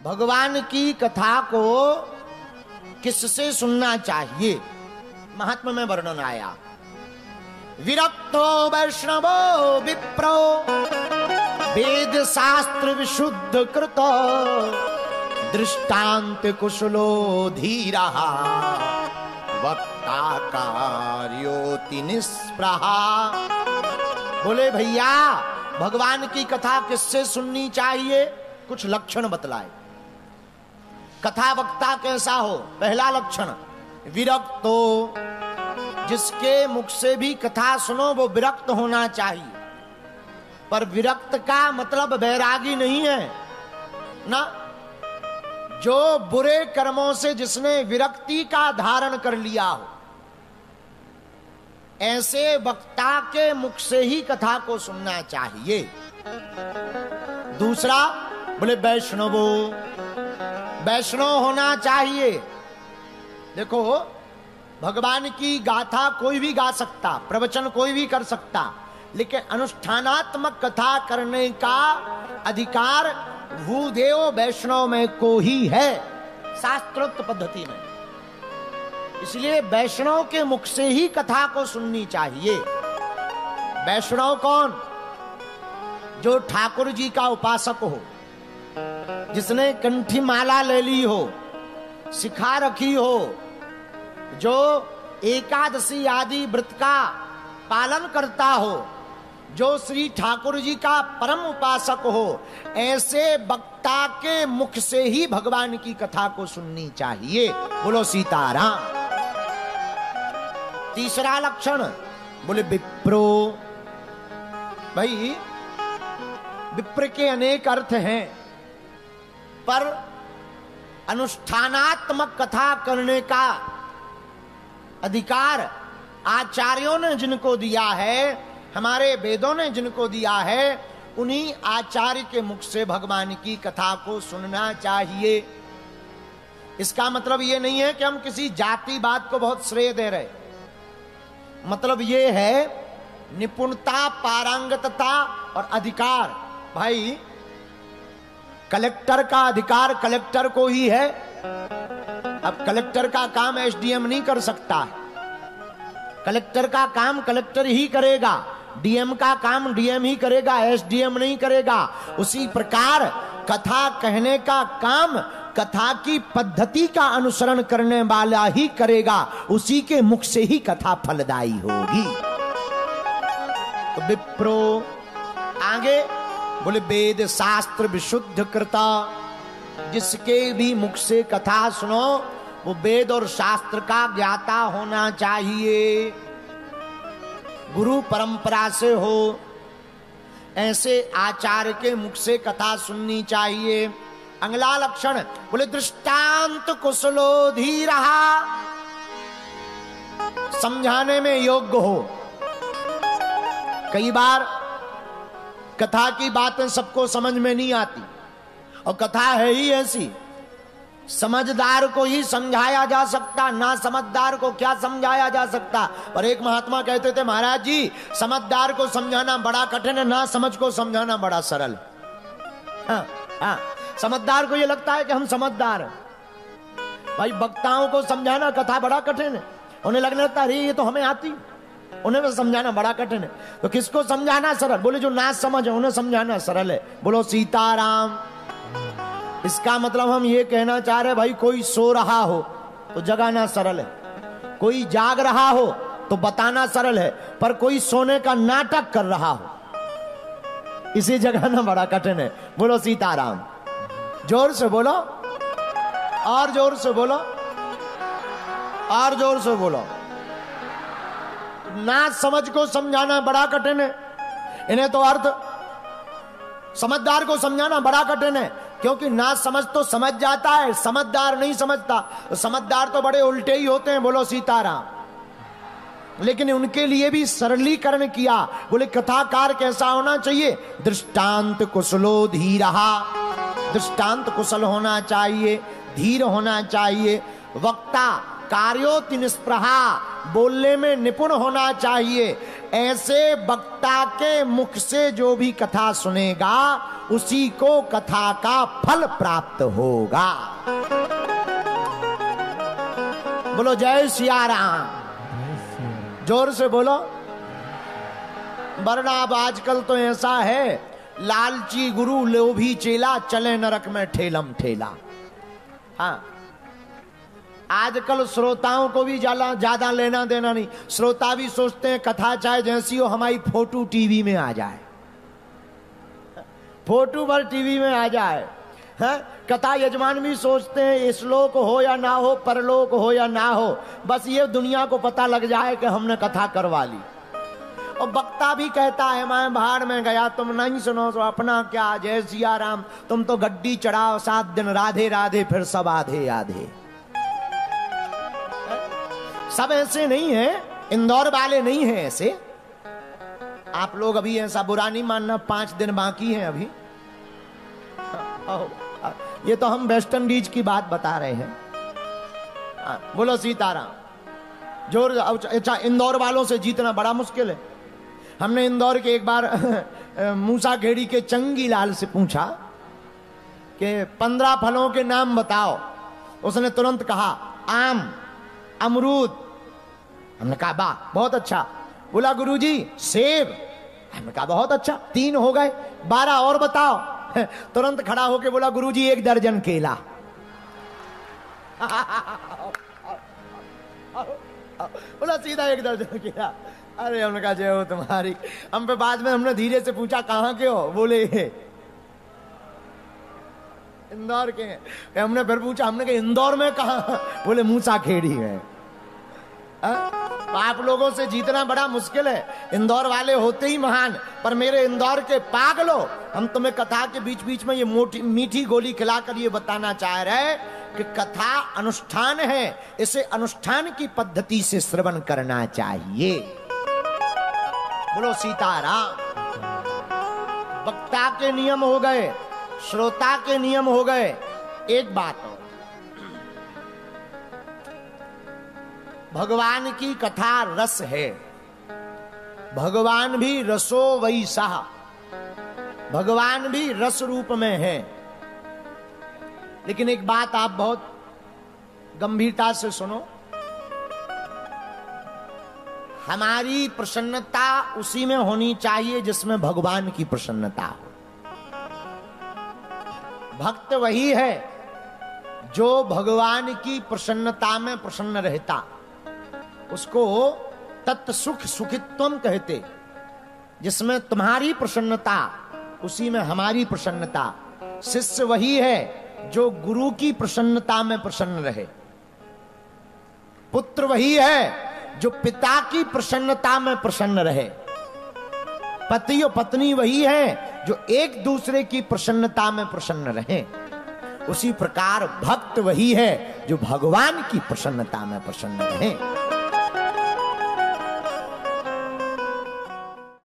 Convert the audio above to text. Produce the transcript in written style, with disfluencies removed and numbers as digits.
भगवान की कथा को किससे सुनना चाहिए, महात्मा में वर्णन आया। विरक्तो वैष्णवो विप्रो वेद शास्त्र विशुद्ध कृतो दृष्टांत कुशलो धीरा वक्ता कार्योति निस्पृहा। बोले भैया भगवान की कथा किससे सुननी चाहिए, कुछ लक्षण बतलाए। कथा वक्ता कैसा हो, पहला लक्षण विरक्तो, जिसके मुख से भी कथा सुनो वो विरक्त होना चाहिए। पर विरक्त का मतलब बैरागी नहीं है ना, जो बुरे कर्मों से जिसने विरक्ति का धारण कर लिया हो, ऐसे वक्ता के मुख से ही कथा को सुनना चाहिए। दूसरा बोले वैष्णवो, वैष्णव होना चाहिए। देखो भगवान की गाथा कोई भी गा सकता, प्रवचन कोई भी कर सकता, लेकिन अनुष्ठानात्मक कथा करने का अधिकार भूदेव वैष्णव में को ही है, शास्त्रोक्त पद्धति में। इसलिए वैष्णव के मुख से ही कथा को सुननी चाहिए। वैष्णव कौन? जो ठाकुर जी का उपासक हो, जिसने कंठी माला ले ली हो, सिखा रखी हो, जो एकादशी आदि व्रत का पालन करता हो, जो श्री ठाकुर जी का परम उपासक हो, ऐसे वक्ता के मुख से ही भगवान की कथा को सुननी चाहिए। बोलो सीताराम। तीसरा लक्षण बोले विप्रो। भाई विप्र के अनेक अर्थ हैं, पर अनुष्ठानात्मक कथा करने का अधिकार आचार्यों ने जिनको दिया है, हमारे वेदों ने जिनको दिया है, उन्हीं आचार्य के मुख से भगवान की कथा को सुनना चाहिए। इसका मतलब ये नहीं है कि हम किसी जातिवाद को बहुत श्रेय दे रहे, मतलब ये है निपुणता, पारंगतता और अधिकार। भाई कलेक्टर का अधिकार कलेक्टर को ही है। अब कलेक्टर का काम एसडीएम नहीं कर सकता है, कलेक्टर का काम कलेक्टर ही करेगा, डीएम का काम डीएम ही करेगा, एसडीएम नहीं करेगा। उसी प्रकार कथा कहने का काम कथा की पद्धति का अनुसरण करने वाला ही करेगा, उसी के मुख से ही कथा फलदायी होगी। तो विप्रो आगे बोले वेद शास्त्र विशुद्ध कृता, जिसके भी मुख से कथा सुनो वो वेद और शास्त्र का ज्ञाता होना चाहिए, गुरु परंपरा से हो, ऐसे आचार्य के मुख से कथा सुननी चाहिए। अगला लक्षण बोले दृष्टांत कुशलो धीरा, समझाने में योग्य हो। कई बार कथा की बातें सबको समझ में नहीं आती, और कथा है ही ऐसी, समझदार को ही समझाया जा सकता, ना समझदार को क्या समझाया जा सकता। और एक महात्मा कहते थे, महाराज जी समझदार को समझाना बड़ा कठिन है, ना समझ को समझाना बड़ा सरल। हाँ हाँ, समझदार को ये लगता है कि हम समझदार हैं। भाई वक्ताओं को समझाना कथा बड़ा कठिन है, उन्हें लगने लगता है ये तो हमें आती, उन्हें तो समझाना बड़ा कठिन है। तो किसको समझाना सरल? बोले जो ना समझ है उन्हें समझाना सरल है। बोलो सीताराम। इसका मतलब हम ये कहना चाह रहे भाई, कोई सो रहा हो तो जगाना सरल है, कोई जाग रहा हो तो बताना सरल है, पर कोई सोने का नाटक कर रहा हो इसे जगाना बड़ा कठिन है। बोलो सीताराम। जोर से बोलो, और जोर से बोलो, और जोर से बोलो। ना समझ को समझाना बड़ा कठिन है, इन्हें तो अर्थ समझदार को समझाना बड़ा कठिन है, क्योंकि ना समझ तो समझ जाता है, समझदार नहीं समझता। तो समझदार तो बड़े उल्टे ही होते हैं। बोलो सीताराम। लेकिन उनके लिए भी सरलीकरण किया। बोले कथाकार कैसा होना चाहिए? दृष्टांत कुशलो धीरा, दृष्टांत कुशल होना चाहिए, धीर होना चाहिए। वक्ता कार्योति निस्पृहा, बोलने में निपुण होना चाहिए। ऐसे वक्ता के मुख से जो भी कथा सुनेगा उसी को कथा का फल प्राप्त होगा। बोलो जय सिया राम, जोर से बोलो। वरना अब आजकल तो ऐसा है, लालची गुरु लोभी चेला, चले नरक में ठेलम ठेला। हाँ, आजकल श्रोताओं को भी ज्यादा लेना देना नहीं। श्रोता भी सोचते हैं कथा चाहे जैसी हो, हमारी फोटो टीवी में आ जाए, फोटो पर टीवी में आ जाए। है? कथा यजमान भी सोचते हैं श्लोक हो या ना हो, परलोक हो या ना हो, बस ये दुनिया को पता लग जाए कि हमने कथा करवा ली। और वक्ता भी कहता है मैं बाहर में गया, तुम नहीं सुनो तो अपना क्या, जय सिया राम, तुम तो गड्डी चढ़ाओ 7 दिन, राधे राधे, फिर सब आधे आधे। सब ऐसे नहीं है, इंदौर वाले नहीं है ऐसे। आप लोग अभी ऐसा बुरा नहीं मानना, 5 दिन बाकी हैं अभी। ये तो हम वेस्ट इंडीज की बात बता रहे हैं। बोलो सीताराम, जोर। अच्छा, इंदौर वालों से जीतना बड़ा मुश्किल है। हमने इंदौर के एक बार मूसा खेड़ी के चंगी लाल से पूछा कि 15 फलों के नाम बताओ। उसने तुरंत कहा आम, अमरूद। हमने कहा वाह बहुत अच्छा। बोला गुरुजी सेब। हमने कहा बहुत अच्छा, 3 हो गए, 12 और बताओ। तुरंत खड़ा होके बोला गुरुजी 1 दर्जन केला। बोला सीधा 1 दर्जन केला। अरे हमने कहा जय हो तुम्हारी। हम पे बाद में हमने धीरे से पूछा कहाँ के हो, बोले इंदौर के हैं। हमने फिर पूछा, हमने कहा इंदौर में कहाँ, बोले मूसा खेड़ी में। आप लोगों से जीतना बड़ा मुश्किल है। इंदौर वाले होते ही महान, पर मेरे इंदौर के पागलो, हम तुम्हें कथा के बीच बीच में ये मीठी गोली खिलाकर ये बताना चाह रहे कि कथा अनुष्ठान है, इसे अनुष्ठान की पद्धति से श्रवण करना चाहिए। बोलो सीताराम। वक्ता के नियम हो गए, श्रोता के नियम हो गए। एक बात हो, भगवान की कथा रस है, भगवान भी रसो वैसा, भगवान भी रस रूप में है। लेकिन एक बात आप बहुत गंभीरता से सुनो, हमारी प्रसन्नता उसी में होनी चाहिए जिसमें भगवान की प्रसन्नता हो। भक्त वही है जो भगवान की प्रसन्नता में प्रसन्न रहता, उसको तत् सुख सुखित्वम कहते। जिसमें तुम्हारी प्रसन्नता उसी में हमारी प्रसन्नता। शिष्य वही है जो गुरु की प्रसन्नता में प्रसन्न रहे। पुत्र वही है जो पिता की प्रसन्नता में प्रसन्न रहे। पति और पत्नी वही है जो एक दूसरे की प्रसन्नता में प्रसन्न रहे। उसी प्रकार भक्त वही है जो भगवान की प्रसन्नता में प्रसन्न रहे।